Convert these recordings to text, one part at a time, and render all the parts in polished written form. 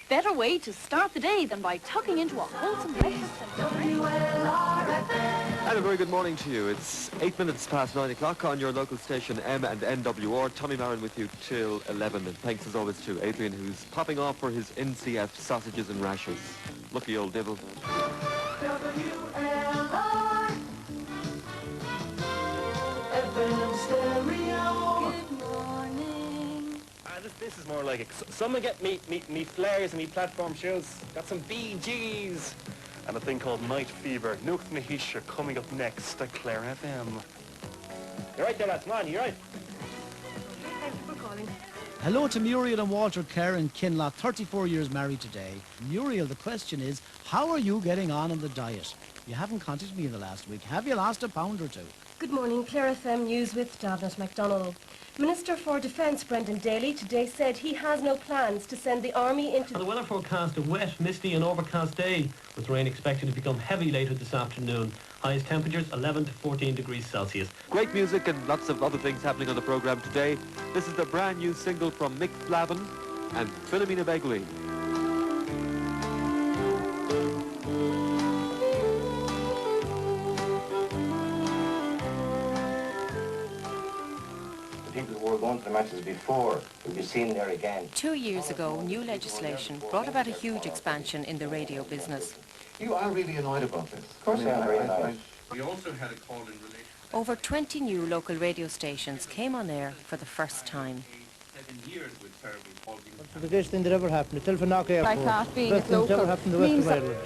better way to start the day than by tucking into a wholesome breakfast and And a very good morning to you. It's 8 minutes past 9 o'clock on your local station M and NWR. Tommy Marin with you till 11. And thanks as always to Adrian, who's popping off for his NCF sausages and rashes. Lucky old devil. WLR FM stereo. Good morning. This is more like it. Someone get me flares and me platform shoes. Got some BGs. And a thing called Night Fever. Nuke Nahisha coming up next at Clare FM. You're right there, lads. Come on, you right? Thank you for calling. Hello to Muriel and Walter Kerr in Kinloch, 34 years married today. Muriel, the question is, how are you getting on the diet? You haven't contacted me in the last week. Have you lost a pound or two? Good morning, Clare FM News with Davnet MacDonald. Minister for Defence Brendan Daly today said he has no plans to send the army into... The weather forecast a wet, misty and overcast day, with rain expected to become heavy later this afternoon. Highest temperatures 11 to 14 degrees Celsius. Great music and lots of other things happening on the programme today. This is the brand new single from Mick Flavin and Philomena Begley. People who were going to the matches before will be seen there again. 2 years ago, new legislation brought about a huge expansion in the radio business. You are really annoyed about this. Of course I am very annoyed. We also had a call in relation Over 20 new local radio stations came on air for the first time. 7 years with terrible faulty. The biggest thing that ever happened, Tilfanac Airport. Like that, being best thing that local ever happened to West means of that Ireland.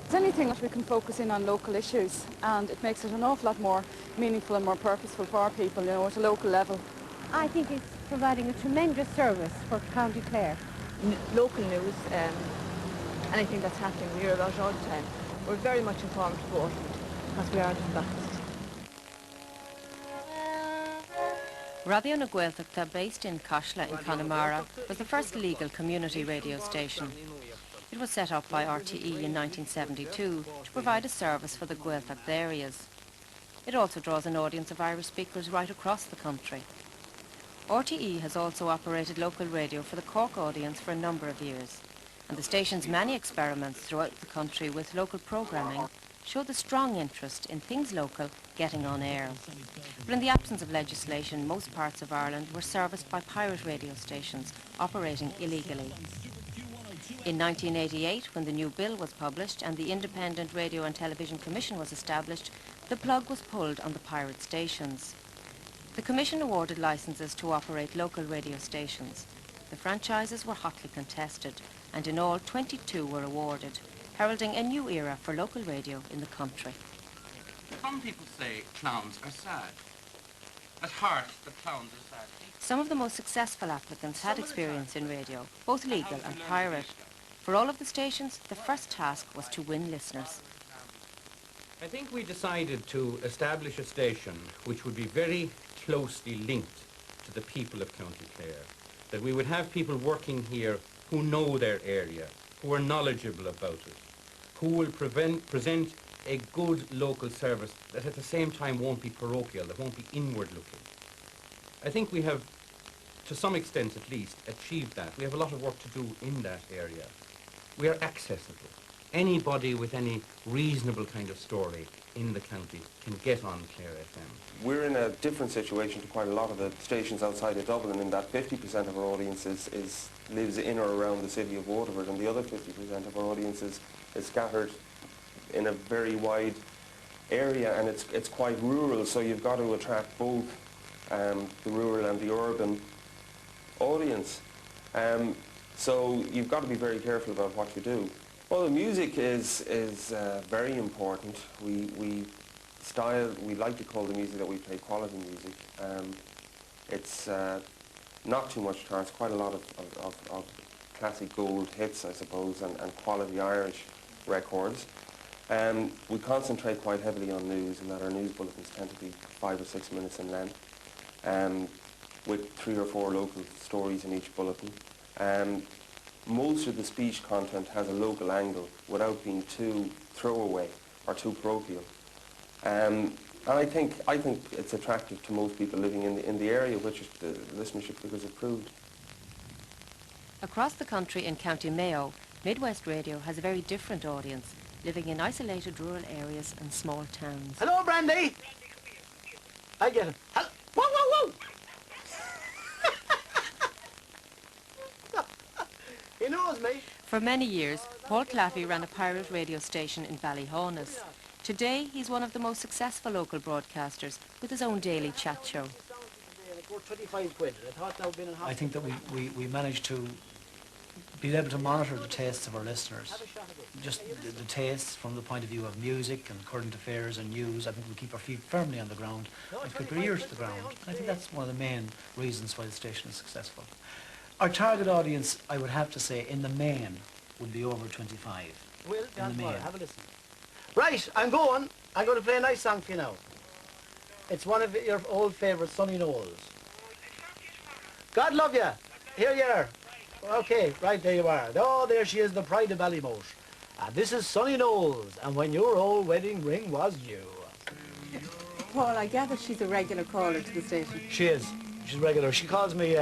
it's anything that we can focus in on local issues, and it makes it an awful lot more meaningful and more purposeful for our people, you know, at a local level. I think it's providing a tremendous service for County Clare. Local news, anything that's happening, we hear about it all the time. We're very much informed about it because we are the Baptist. Radio na Gaeltachta, based in Cashla in Connemara, was the first legal community radio station. It was set up by RTE in 1972 to provide a service for the Gaeltacht areas. It also draws an audience of Irish speakers right across the country. RTE has also operated local radio for the Cork audience for a number of years, and the station's many experiments throughout the country with local programming show the strong interest in things local getting on air. But in the absence of legislation, most parts of Ireland were serviced by pirate radio stations operating illegally. In 1988, when the new bill was published and the Independent Radio and Television Commission was established, the plug was pulled on the pirate stations. The Commission awarded licences to operate local radio stations. The franchises were hotly contested, and in all 22 were awarded, heralding a new era for local radio in the country. Some people say clowns are sad. At heart, the clowns are sad. Some of the most successful applicants had experience in radio, both legal and pirate. For all of the stations, the first task was to win listeners. I think we decided to establish a station which would be very closely linked to the people of County Clare. That we would have people working here who know their area, who are knowledgeable about it, who will present a good local service that at the same time won't be parochial, that won't be inward-looking. I think we have, to some extent at least, achieved that. We have a lot of work to do in that area. We are accessible. Anybody with any reasonable kind of story in the county can get on Clare FM. We're in a different situation to quite a lot of the stations outside of Dublin in that 50% of our audience lives in or around the city of Waterford, and the other 50% of our audience is scattered in a very wide area, and it's quite rural, so you've got to attract both the rural and the urban audience. So you've got to be very careful about what you do. Well, the music is very important. We like to call the music that we play quality music. It's not too much trance, quite a lot of classic gold hits, I suppose, and quality Irish records. We concentrate quite heavily on news, in that our news bulletins tend to be 5 or 6 minutes in length, with 3 or 4 local stories in each bulletin. Most of the speech content has a local angle without being too throwaway or too parochial. And I think it's attractive to most people living in the area, which is the listenership figures have proved. Across the country in County Mayo, Midwest Radio has a very different audience, living in isolated rural areas and small towns. Hello, Brandy. I get it. Hello. Whoa, whoa, whoa! He knows me. For many years, Paul Claffey ran a pirate radio station in Ballyhonus. Today, he's one of the most successful local broadcasters with his own daily chat show. Worth 25 quid. I thought that would be in I think that we managed to be able to monitor the tastes of our listeners. Just the tastes from the point of view of music and current affairs and news. I think we keep our feet firmly on the ground and keep our ears to the ground. I think that's one of the main reasons why the station is successful. Our target audience, I would have to say, in the main, would be over 25. Will, in the main. have a listen. Right, I'm going to play a nice song for you now. It's one of your old favourites, Sonny Knowles. God love you. Here you are. Okay, right, there you are. Oh, there she is, the pride of Ballymote. This is Sonny Knowles, and when your old wedding ring was due. Paul, I gather she's a regular caller to the station. She is. She's regular. She calls me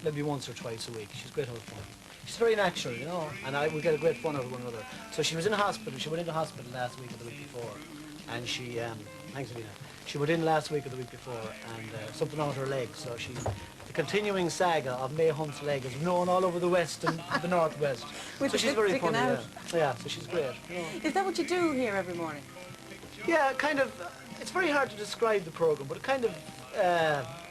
maybe once or twice a week. She's great old fun. She's very natural, you know, and we get a great fun out of one another. So she was in hospital. She went into hospital last week or the week before, and she, thanks, Alina. She went in last week or the week before, and something on her leg. So the continuing saga of May Hunt's leg is known all over the West and the Northwest. With so the she's bit very sticking funny. out. Yeah, so she's great. You know. Is that what you do here every morning? Yeah, kind of. It's very hard to describe the programme, but kind of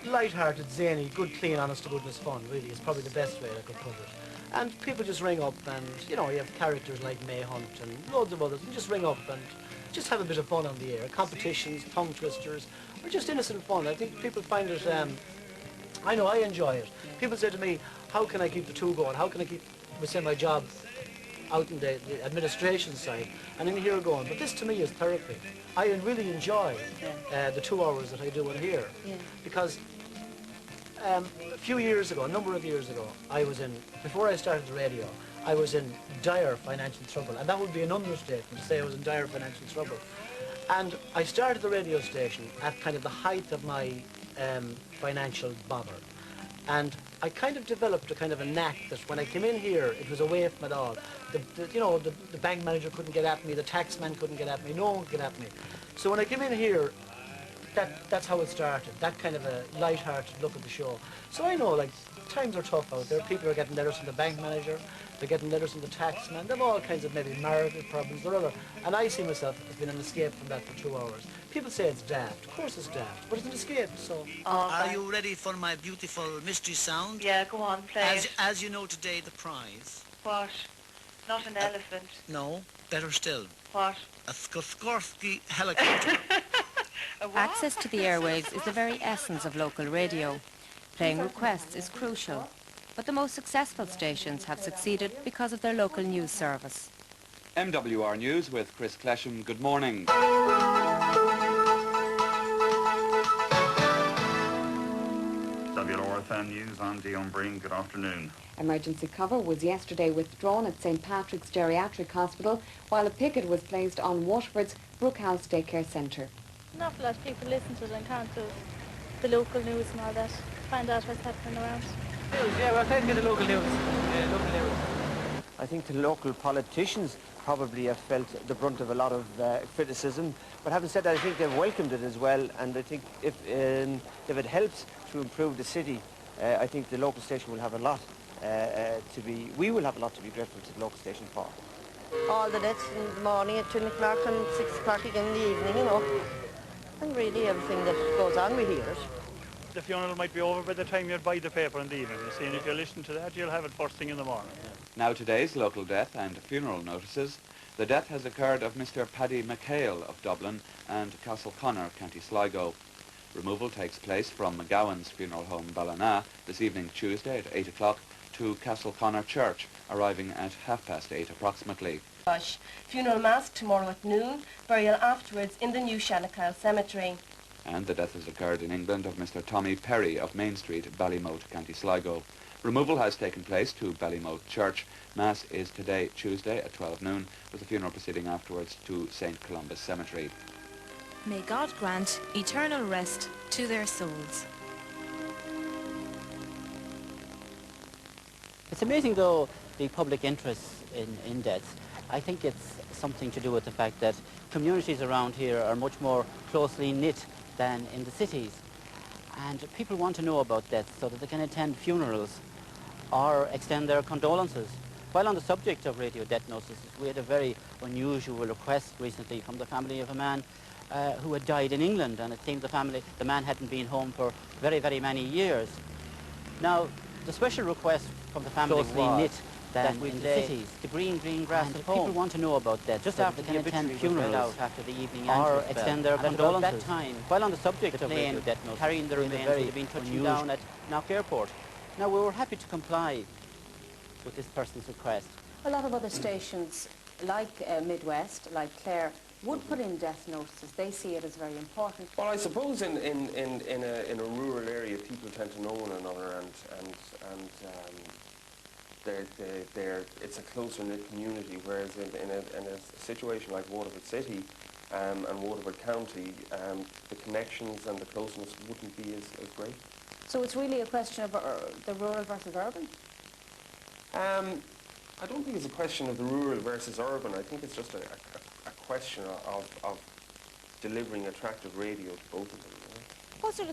light-hearted, zany, good, clean, honest-to-goodness fun, really, is probably the best way I could put it. And people just ring up and, you know, you have characters like May Hunt and loads of others, and just ring up and just have a bit of fun on the air. Competitions, tongue twisters, or just innocent fun. I think people find it, I know, I enjoy it. People say to me, how can I keep the two going? How can I keep, say, my job out in the administration side and in here going? But this to me is therapy. I really enjoy the 2 hours that I do in here, because a few years ago, a number of years ago, before I started the radio, I was in dire financial trouble, and that would be an understatement to say I was in dire financial trouble. And I started the radio station at kind of the height of my financial bother. And I kind of developed a kind of a knack that when I came in here, it was away from it all. The bank manager couldn't get at me, the tax man couldn't get at me, no one could get at me. So when I came in here, that's how it started, that kind of a light-hearted look at the show. So I know, like, times are tough out there. People are getting letters from the bank manager, they're getting letters from the tax man, they have all kinds of maybe marital problems or other. And I see myself as being an escape from that for 2 hours. People say it's daft. Of course it's daft, but it's an escape, so... Are you ready for my beautiful mystery sound? Yeah, go on, play it. As you know today, the prize. What? Not an elephant. No, better still. What? A Skorsky helicopter. Access to the airwaves is the very essence of local radio. Playing requests is crucial, but the most successful stations have succeeded because of their local news service. MWR News with Chris Clesham. Good morning. WRFM News, I'm Dion Breen. Good afternoon. Emergency cover was yesterday withdrawn at St Patrick's Geriatric Hospital, while a picket was placed on Waterford's Brookhouse Daycare Centre. An awful lot of people listen to it and can't do the local news and all that, find out what's happening around. Yeah, we're taking the local news. I think the local politicians probably have felt the brunt of a lot of criticism, but having said that, I think they've welcomed it as well, and I think if it helps to improve the city, I think the local station will have a lot we will have a lot to be grateful to the local station for. All the deaths in the morning at 10 o'clock and 6 o'clock again in the evening, you know, and really everything that goes on, we hear it. The funeral might be over by the time you buy the paper in the evening, you see, and if you listen to that, you'll have it first thing in the morning. Now today's local death and funeral notices. The death has occurred of Mr. Paddy McHale of Dublin and Castleconnor, County Sligo. Removal takes place from McGowan's funeral home Ballina this evening Tuesday at 8 o'clock to Castleconnor Church, arriving at 8:30 approximately. Funeral mass tomorrow at noon, burial afterwards in the new Shanachile Cemetery. And the death has occurred in England of Mr. Tommy Perry of Main Street, Ballymote, County Sligo. Removal has taken place to Ballymote Church. Mass is today, Tuesday, at 12 noon, with the funeral proceeding afterwards to St. Columba's Cemetery. May God grant eternal rest to their souls. It's amazing, though, the public interest in deaths. I think it's something to do with the fact that communities around here are much more closely knit than in the cities. And people want to know about deaths so that they can attend funerals or extend their condolences. While on the subject of radio death notices, we had a very unusual request recently from the family of a man who had died in England, and it seemed the man hadn't been home for very, very many years. Now, the special request from the family closely knit than in the cities, the green grass of home. People want to know about that, just so after they can attend funerals out after the evening or extend their condolences. At that time, while on the subject of radio death notices, carrying the remains would have been touching down at Knock Airport. Now, we were happy to comply with this person's request. A lot of other stations, like Midwest, like Clare, would put in death notices. They see it as very important. Well, I suppose in a rural area, people tend to know one another, and it's a closer-knit community, whereas in a situation like Waterford City and Waterford County, the connections and the closeness wouldn't be as great. So it's really a question of the rural versus urban? I don't think it's a question of the rural versus urban. I think it's just a question of delivering attractive radio to both of them. What sort of